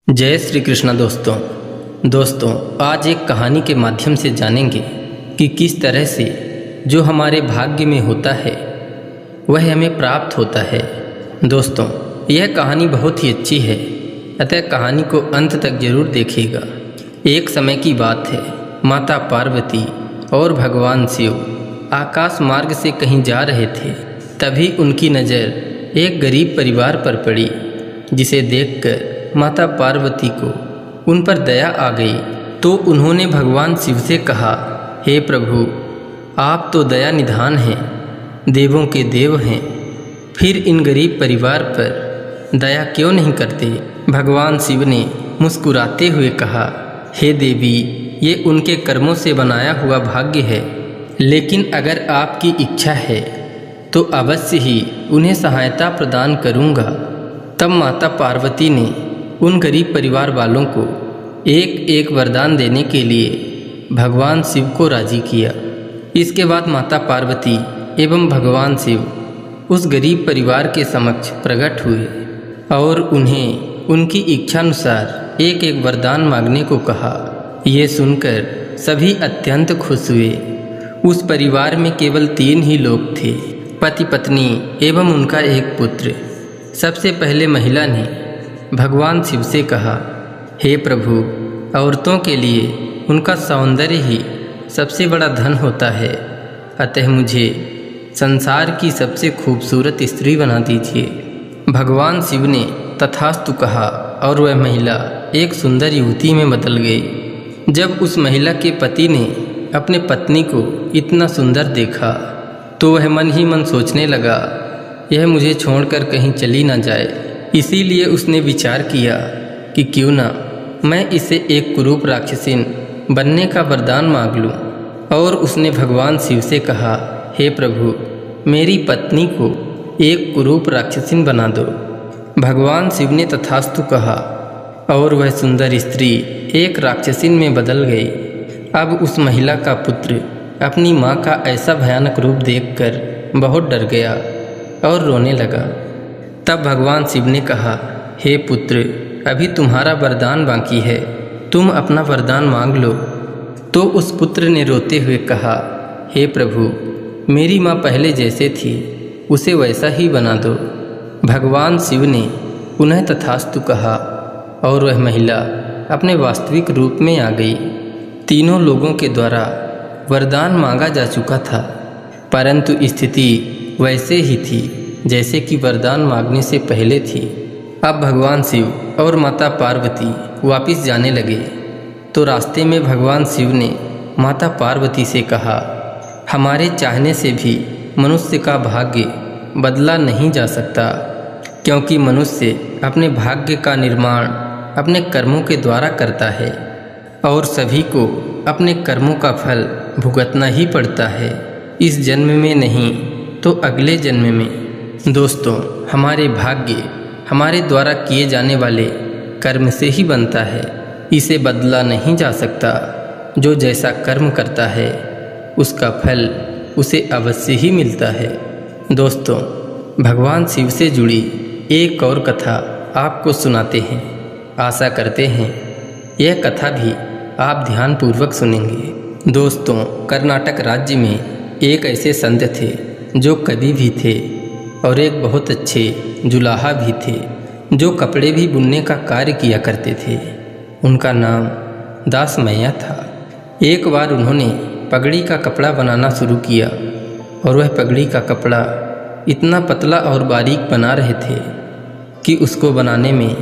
जय श्री कृष्ण दोस्तों आज एक कहानी के माध्यम से जानेंगे कि किस तरह से जो हमारे भाग्य में होता है वह हमें प्राप्त होता है। दोस्तों, यह कहानी बहुत ही अच्छी है, अतः कहानी को अंत तक जरूर देखिएगा। एक समय की बात है, माता पार्वती और भगवान शिव आकाश मार्ग से कहीं जा रहे थे। तभी उनकी नज़र एक गरीब परिवार पर पड़ी, जिसे देखकर माता पार्वती को उन पर दया आ गई। तो उन्होंने भगवान शिव से कहा, हे प्रभु, आप तो दया निधान हैं, देवों के देव हैं, फिर इन गरीब परिवार पर दया क्यों नहीं करते। भगवान शिव ने मुस्कुराते हुए कहा, हे देवी, ये उनके कर्मों से बनाया हुआ भाग्य है, लेकिन अगर आपकी इच्छा है तो अवश्य ही उन्हें सहायता प्रदान करूँगा। तब माता पार्वती ने उन गरीब परिवार वालों को एक एक वरदान देने के लिए भगवान शिव को राजी किया। इसके बाद माता पार्वती एवं भगवान शिव उस गरीब परिवार के समक्ष प्रकट हुए और उन्हें उनकी इच्छानुसार एक एक वरदान मांगने को कहा। ये सुनकर सभी अत्यंत खुश हुए। उस परिवार में केवल 3 ही लोग थे, पति पत्नी एवं उनका एक पुत्र। सबसे पहले महिला ने भगवान शिव से कहा, हे प्रभु, औरतों के लिए उनका सौंदर्य ही सबसे बड़ा धन होता है, अतः मुझे संसार की सबसे खूबसूरत स्त्री बना दीजिए। भगवान शिव ने तथास्तु कहा और वह महिला एक सुंदर युवती में बदल गई। जब उस महिला के पति ने अपने पत्नी को इतना सुंदर देखा तो वह मन ही मन सोचने लगा, यह मुझे छोड़कर कहीं चली ना जाए। इसीलिए उसने विचार किया कि क्यों ना मैं इसे एक कुरूप राक्षसीन बनने का वरदान मांग लूं। और उसने भगवान शिव से कहा, हे प्रभु, मेरी पत्नी को एक कुरूप राक्षसीन बना दो। भगवान शिव ने तथास्तु कहा और वह सुंदर स्त्री एक राक्षसीन में बदल गई। अब उस महिला का पुत्र अपनी माँ का ऐसा भयानक रूप देखकर बहुत डर गया और रोने लगा। तब भगवान शिव ने कहा, हे पुत्र, अभी तुम्हारा वरदान बाकी है, तुम अपना वरदान मांग लो। तो उस पुत्र ने रोते हुए कहा, हे प्रभु, मेरी माँ पहले जैसे थी उसे वैसा ही बना दो। भगवान शिव ने पुनः तथास्तु कहा और वह महिला अपने वास्तविक रूप में आ गई। तीनों लोगों के द्वारा वरदान मांगा जा चुका था, परंतु स्थिति वैसे ही थी जैसे कि वरदान मांगने से पहले थी। अब भगवान शिव और माता पार्वती वापस जाने लगे तो रास्ते में भगवान शिव ने माता पार्वती से कहा, हमारे चाहने से भी मनुष्य का भाग्य बदला नहीं जा सकता, क्योंकि मनुष्य अपने भाग्य का निर्माण अपने कर्मों के द्वारा करता है और सभी को अपने कर्मों का फल भुगतना ही पड़ता है, इस जन्म में नहीं तो अगले जन्म में। दोस्तों, हमारे भाग्य हमारे द्वारा किए जाने वाले कर्म से ही बनता है, इसे बदला नहीं जा सकता। जो जैसा कर्म करता है उसका फल उसे अवश्य ही मिलता है। दोस्तों, भगवान शिव से जुड़ी एक और कथा आपको सुनाते हैं। आशा करते हैं यह कथा भी आप ध्यानपूर्वक सुनेंगे। दोस्तों, कर्नाटक राज्य में एक ऐसे संत थे जो कवि भी थे और एक बहुत अच्छे जुलाहा भी थे, जो कपड़े भी बुनने का कार्य किया करते थे। उनका नाम दास मैया था। एक बार उन्होंने पगड़ी का कपड़ा बनाना शुरू किया और वह पगड़ी का कपड़ा इतना पतला और बारीक बना रहे थे कि उसको बनाने में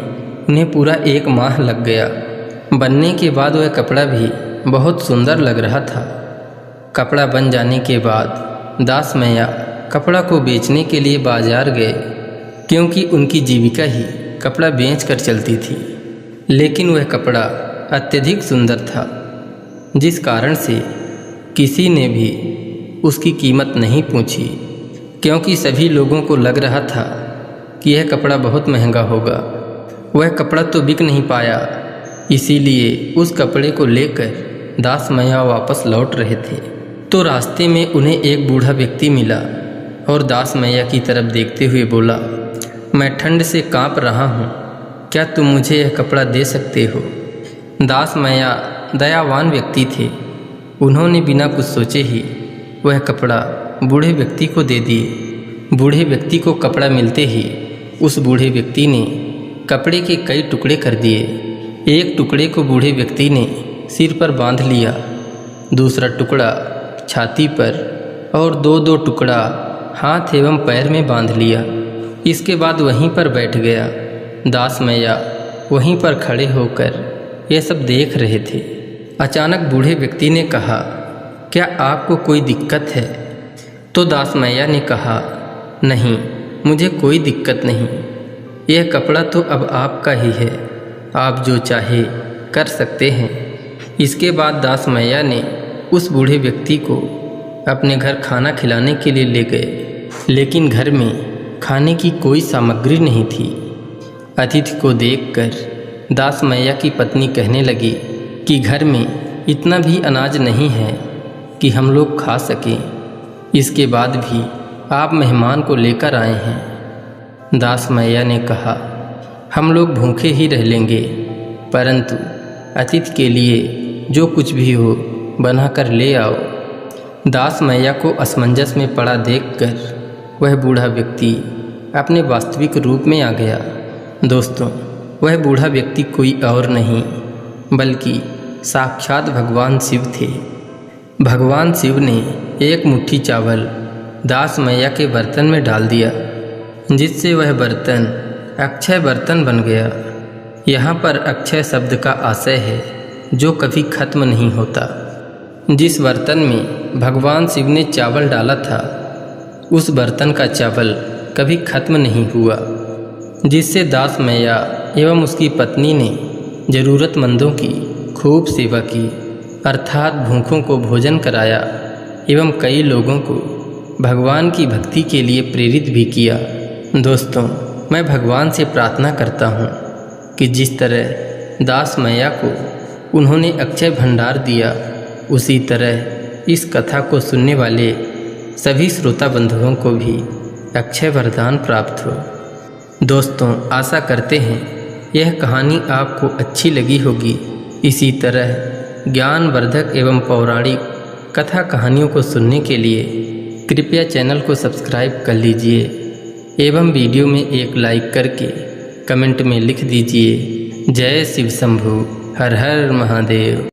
उन्हें पूरा 1 माह लग गया। बनने के बाद वह कपड़ा भी बहुत सुंदर लग रहा था। कपड़ा बन जाने के बाद दास मैया कपड़ा को बेचने के लिए बाजार गए, क्योंकि उनकी जीविका ही कपड़ा बेचकर चलती थी। लेकिन वह कपड़ा अत्यधिक सुंदर था, जिस कारण से किसी ने भी उसकी कीमत नहीं पूछी, क्योंकि सभी लोगों को लग रहा था कि यह कपड़ा बहुत महंगा होगा। वह कपड़ा तो बिक नहीं पाया, इसीलिए उस कपड़े को लेकर दास मैया वापस लौट रहे थे। तो रास्ते में उन्हें एक बूढ़ा व्यक्ति मिला और दास मैया की तरफ देखते हुए बोला, मैं ठंड से कांप रहा हूँ, क्या तुम मुझे यह कपड़ा दे सकते हो? दास मैया दयावान व्यक्ति थे। उन्होंने बिना कुछ सोचे ही वह कपड़ा बूढ़े व्यक्ति को दे दिए। बूढ़े व्यक्ति को कपड़ा मिलते ही उस बूढ़े व्यक्ति ने कपड़े के कई टुकड़े कर दिए। एक टुकड़े को बूढ़े व्यक्ति ने सिर पर बांध लिया, दूसरा टुकड़ा छाती पर और दो टुकड़ा हाथ एवं पैर में बांध लिया। इसके बाद वहीं पर बैठ गया। दास मैया वहीं पर खड़े होकर यह सब देख रहे थे। अचानक बूढ़े व्यक्ति ने कहा, क्या आपको कोई दिक्कत है? तो दास मैया ने कहा, नहीं, मुझे कोई दिक्कत नहीं। यह कपड़ा तो अब आपका ही है, आप जो चाहे कर सकते हैं। इसके बाद दास मैया ने उस बूढ़े व्यक्ति को अपने घर खाना खिलाने के लिए ले गए, लेकिन घर में खाने की कोई सामग्री नहीं थी। अतिथि को देखकर दास मैया की पत्नी कहने लगी कि घर में इतना भी अनाज नहीं है कि हम लोग खा सकें, इसके बाद भी आप मेहमान को लेकर आए हैं। दास मैया ने कहा, हम लोग भूखे ही रह लेंगे, परंतु अतिथि के लिए जो कुछ भी हो बनाकर ले आओ। दास मैया को असमंजस में पड़ा देखकर वह बूढ़ा व्यक्ति अपने वास्तविक रूप में आ गया। दोस्तों, वह बूढ़ा व्यक्ति कोई और नहीं बल्कि साक्षात भगवान शिव थे। भगवान शिव ने एक मुट्ठी चावल दास मैया के बर्तन में डाल दिया, जिससे वह बर्तन अक्षय बर्तन बन गया। यहाँ पर अक्षय शब्द का आशय है जो कभी खत्म नहीं होता। जिस बर्तन में भगवान शिव ने चावल डाला था, उस बर्तन का चावल कभी खत्म नहीं हुआ, जिससे दास मैया एवं उसकी पत्नी ने ज़रूरतमंदों की खूब सेवा की, अर्थात भूखों को भोजन कराया एवं कई लोगों को भगवान की भक्ति के लिए प्रेरित भी किया। दोस्तों, मैं भगवान से प्रार्थना करता हूँ कि जिस तरह दास मैया को उन्होंने अक्षय भंडार दिया, उसी तरह इस कथा को सुनने वाले सभी श्रोता बंधुओं को भी अक्षय वरदान प्राप्त हो। दोस्तों, आशा करते हैं यह कहानी आपको अच्छी लगी होगी। इसी तरह ज्ञानवर्धक एवं पौराणिक कथा कहानियों को सुनने के लिए कृपया चैनल को सब्सक्राइब कर लीजिए एवं वीडियो में एक लाइक करके कमेंट में लिख दीजिए, जय शिव शंभु, हर हर महादेव।